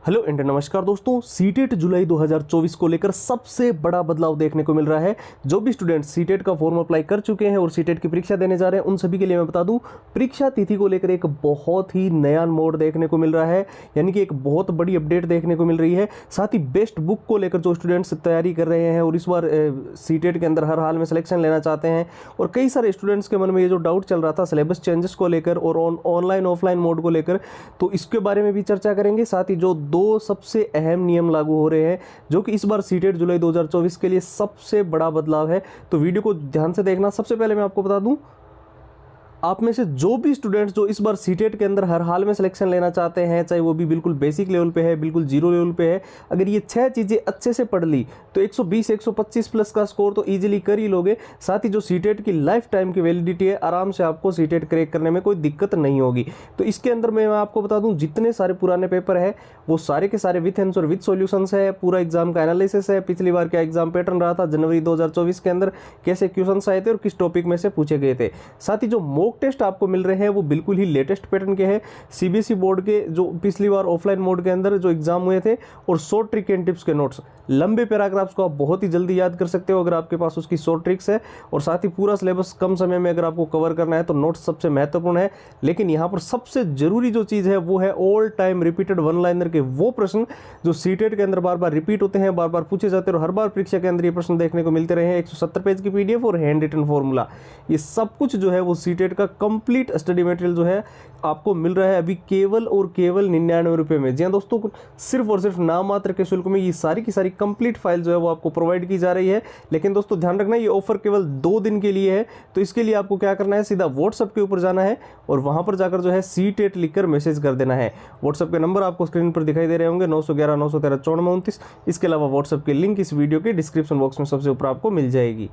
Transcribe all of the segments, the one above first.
Hello and नमस्कार दोस्तों, CTET जुलाई 2024 को लेकर सबसे बड़ा बदलाव देखने को मिल रहा है। जो भी स्टूडेंट सीटेट का फॉर्म अप्लाई कर चुके हैं और सीटेट की परीक्षा देने जा रहे हैं उन सभी के लिए मैं बता दूं, परीक्षा तिथि को लेकर एक बहुत ही नया मोड देखने को मिल रहा है, यानी कि एक बहुत बड़ी अपडेट देखने को मिल रही है। साथ ही बेस्ट बुक को लेकर जो स्टूडेंट्स तैयारी कर रहे हैं और इस बार सीटेट के अंदर हर हाल में सिलेक्शन लेना चाहते हैं, और कई सारे स्टूडेंट्स के मन में ये जो डाउट चल रहा था सिलेबस चेंजेस को लेकर और ऑनलाइन ऑफलाइन मोड को लेकर, तो इसके बारे में भी चर्चा करेंगे। साथ ही जो दो सबसे अहम नियम लागू हो रहे हैं जो कि इस बार सीटेट जुलाई 2024 के लिए सबसे बड़ा बदलाव है, तो वीडियो को ध्यान से देखना। सबसे पहले मैं आपको बता दूं, आप में से जो भी स्टूडेंट्स जो इस बार सीटेट के अंदर हर हाल में सिलेक्शन लेना चाहते हैं, चाहे वो भी बिल्कुल बेसिक लेवल पे है, बिल्कुल जीरो लेवल पे है, अगर ये 6 चीज़ें अच्छे से पढ़ ली तो 120 125 प्लस का स्कोर तो इजीली कर ही लोगे। साथ ही जो सीटेट की लाइफ टाइम की वैलिडिटी है, आराम से आपको सीटेट क्रैक करने में कोई दिक्कत नहीं होगी। तो इसके अंदर मैं आपको बता दूं, जितने सारे पुराने पेपर है वो सारे के सारे विथ आंसर विथ सॉल्यूशंस है, पूरा एग्जाम का एनालिसिस है, पिछली बार क्या एग्जाम पैटर्न रहा था जनवरी 2024 के अंदर, कैसे क्वेश्चन आए थे और किस टॉपिक में से पूछे गए थे। साथ ही जो मॉक टेस्ट आपको मिल रहे हैं वो बिल्कुल ही लेटेस्ट पैटर्न के हैं, सीबीएसई बोर्ड के जो पिछली बार ऑफलाइन मोड के अंदर जो एग्जाम हुए थे, और शॉर्ट ट्रिक एंड टिप्स के नोट्स, लंबे पैराग्राफ्स को आप बहुत ही जल्दी याद कर सकते हो अगर आपके पास उसकी शॉर्ट ट्रिक्स है। और साथ ही पूरा सिलेबस कम समय में अगर आपको कवर करना है तो नोट्स सबसे महत्वपूर्ण है। लेकिन यहाँ पर सबसे जरूरी जो चीज़ है वो है all time repeated one liner के वो प्रश्न जो सीटेट के अंदर बार बार रिपीट होते हैं, बार बार पूछे जाते हैं और हर बार परीक्षा के अंदर ये प्रश्न देखने को मिलते रहे हैं। 170 पेज की पीडीएफ और हैंड रिटन फॉर्मूला, ये सब कुछ जो है वो सीटेट का कंप्लीट स्टडी मटेरियल जो है आपको मिल रहा है अभी केवल और केवल 99 रुपये में। जी हाँ दोस्तों, सिर्फ और सिर्फ नाम मात्र के शुल्क में ये सारी की सारी कंप्लीट फाइल जो है वो आपको प्रोवाइड की जा रही है। लेकिन दोस्तों ध्यान रखना, ये ऑफर केवल 2 दिन के लिए है। तो इसके लिए आपको क्या करना है, सीधा व्हाट्सएप के ऊपर जाना है और वहां पर जाकर जो है सीटेट लिखकर मैसेज कर देना है। व्हाट्सएप के नंबर आपको स्क्रीन पर दिखाई दे रहे होंगे, 911 913 9429। इसके अलावा व्हाट्सएप की लिंक इस वीडियो के डिस्क्रिप्शन बॉक्स में सबसे ऊपर आपको मिल जाएगी।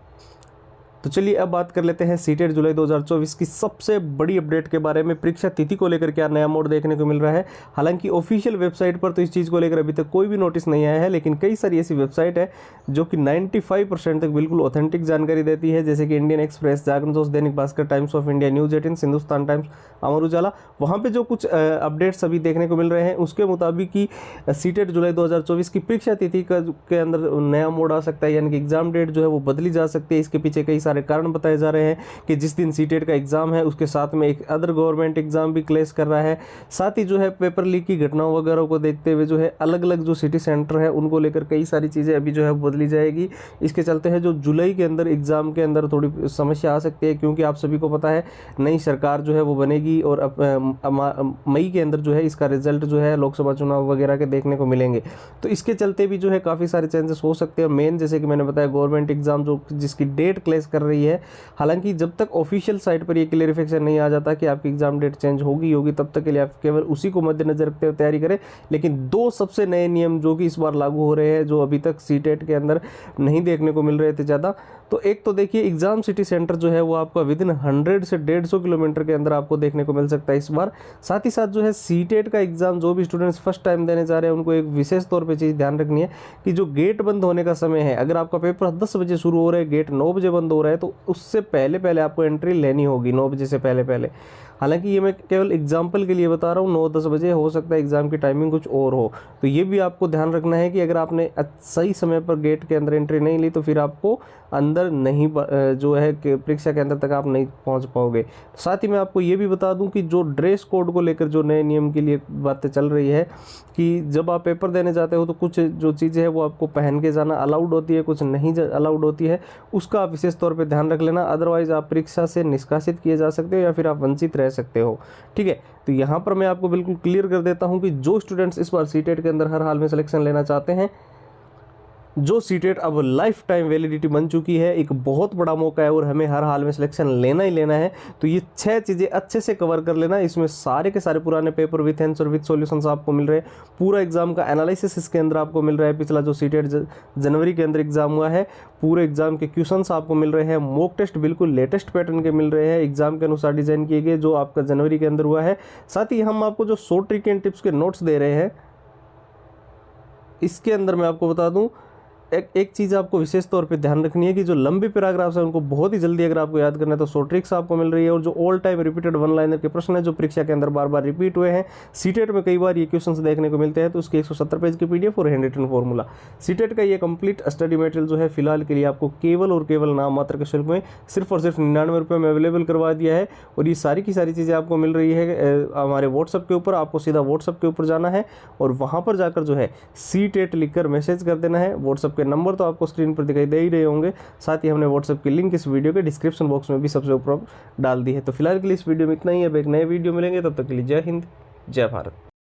तो चलिए अब बात कर लेते हैं सीटेट जुलाई 2024 की सबसे बड़ी अपडेट के बारे में। परीक्षा तिथि को लेकर क्या नया मोड देखने को मिल रहा है। हालांकि ऑफिशियल वेबसाइट पर तो इस चीज़ को लेकर अभी तक कोई भी नोटिस नहीं आया है, लेकिन कई सारी ऐसी वेबसाइट है जो कि 95% तक बिल्कुल ऑथेंटिक जानकारी देती है, जैसे कि इंडियन एक्सप्रेस, जागरण दोस्त, Dainik Bhaskar, Times of India, News 18, Hindustan Times, Amar Ujala. वहाँ पर जो कुछ अपडेट्स अभी देखने को मिल रहे हैं उसके मुताबिक कि सीटेट जुलाई 2024 की परीक्षा तिथि के अंदर नया मोड आ सकता है, यानी कि एग्जाम डेट जो है वो बदली जा सकती है। इसके पीछे कई सारे कारण बताए जा रहे हैं कि जिस दिन सीटेट का एग्जाम है उसके साथ में एक अदर गवर्नमेंट एग्जाम भी क्लैश कर रहा है। साथ ही जो है पेपर लीक की घटनाओं वगैरह को देखते हुए जो है अलग अलग जो सिटी सेंटर है उनको लेकर कई सारी चीज़ें अभी जो है बदली जाएगी। इसके चलते है जो जुलाई के अंदर एग्जाम के अंदर थोड़ी समस्या आ सकती है, क्योंकि आप सभी को पता है नई सरकार जो है वो बनेगी और मई के अंदर जो है इसका रिजल्ट जो है लोकसभा चुनाव वगैरह के देखने को मिलेंगे। तो इसके चलते भी जो है काफ़ी सारे चेंजेस हो सकते हैं। मेन जैसे कि मैंने बताया गवर्नमेंट एग्जाम जो जिसकी डेट क्लैश कर रही है, हालांकि जब तक ऑफिशियल साइट पर ये क्लेरिफिकेशन नहीं आ जाता कि आपकी एग्जाम डेट चेंज होगी तब तक के लिए आप केवल उसी को मद्देनजर रखते हुए तैयारी करें। लेकिन 2 सबसे नए नियम जो कि इस बार लागू हो रहे हैं, जो अभी तक सीटेट के अंदर नहीं देखने को मिल रहे थे ज़्यादा, तो एक तो देखिए एग्जाम सिटी सेंटर जो है वो आपका विदिन 100 से 150 किलोमीटर के अंदर आपको देखने को मिल सकता है इस बार। साथ ही साथ जो है सीटेट का एग्जाम जो भी स्टूडेंट्स फर्स्ट टाइम देने जा रहे हैं उनको एक विशेष तौर पे चीज़ ध्यान रखनी है कि जो गेट बंद होने का समय है, अगर आपका पेपर 10 बजे शुरू हो रहा है, गेट 9 बजे बंद हो रहा है, तो उससे पहले आपको एंट्री लेनी होगी 9 बजे से पहले। हालांकि ये मैं केवल एग्जाम्पल के लिए बता रहा हूँ, 9-10 बजे हो सकता है एग्जाम की टाइमिंग कुछ और हो। तो ये भी आपको ध्यान रखना है कि अगर आपने सही समय पर गेट के अंदर एंट्री नहीं ली तो फिर आपको अंदर नहीं जो है परीक्षा के अंदर तक आप नहीं पहुंच पाओगे। साथ ही मैं आपको ये भी बता दूं कि जो ड्रेस कोड को लेकर जो नए नियम के लिए बातें चल रही है कि जब आप पेपर देने जाते हो तो कुछ जो चीज़ें हैं वो आपको पहन के जाना अलाउड होती है, कुछ नहीं अलाउड होती है, उसका आप विशेष तौर पर ध्यान रख लेना। अदरवाइज आप परीक्षा से निष्कासित किए जा सकते हो या फिर आप वंचित रह सकते हो। ठीक है, तो यहाँ पर मैं आपको बिल्कुल क्लियर कर देता हूँ कि जो स्टूडेंट्स इस बार सीटेट के अंदर हर हाल में सिलेक्शन लेना चाहते हैं, जो सीटेट अब लाइफ टाइम वैलिडिटी बन चुकी है, एक बहुत बड़ा मौका है और हमें हर हाल में सिलेक्शन लेना ही लेना है। तो ये 6 चीज़ें अच्छे से कवर कर लेना। इसमें सारे के सारे पुराने paper with answer with solutions आपको मिल रहे हैं, पूरा एग्जाम का एनालिसिस इसके अंदर आपको मिल रहा है। पिछला जो सीटेट जनवरी के अंदर एग्जाम हुआ है, पूरे एग्जाम के क्वेश्चंस आपको मिल रहे हैं, मॉक टेस्ट बिल्कुल लेटेस्ट पैटर्न के मिल रहे हैं, एग्जाम के अनुसार डिजाइन किए गए जो आपका जनवरी के अंदर हुआ है। साथ ही हम आपको जो शॉर्ट ट्रिक एंड टिप्स के नोट्स दे रहे हैं, इसके अंदर मैं आपको बता दूं एक चीज़ आपको विशेष तौर पे ध्यान रखनी है कि जो लंबे पैराग्राफ्स हैं उनको बहुत ही जल्दी अगर आपको याद करना है तो शॉर्ट ट्रिक्स आपको मिल रही है, और जो all time repeated one liner के प्रश्न है जो परीक्षा के अंदर बार बार रिपीट हुए हैं, सीटेट में कई बार ये क्वेश्चंस देखने को मिलते हैं, तो उसके 170 पेज की पीडीएफ और हैंड रिटन फॉर्मूला, सीटेट का ये कंप्लीट स्टडी मटेरियल जो है फिलहाल के लिए आपको केवल और केवल नाम मात्र के शुल्क में सिर्फ और सिर्फ 99 रुपये में अवेलेबल करवा दिया है। और ये सारी की सारी चीज़ें आपको मिल रही है हमारे व्हाट्सअप के ऊपर। आपको सीधा व्हाट्सअप के ऊपर जाना है और वहाँ पर जाकर जो है सीटेट लिखकर मैसेज कर देना है। व्हाट्सअप के नंबर तो आपको स्क्रीन पर दिखाई दे ही रहे होंगे, साथ ही हमने व्हाट्सअप की लिंक इस वीडियो के डिस्क्रिप्शन बॉक्स में भी सबसे ऊपर डाल दी है। तो फिलहाल के लिए इस वीडियो में इतना ही है। अब एक नए वीडियो मिलेंगे, तब तक के लिए जय हिंद, जय भारत।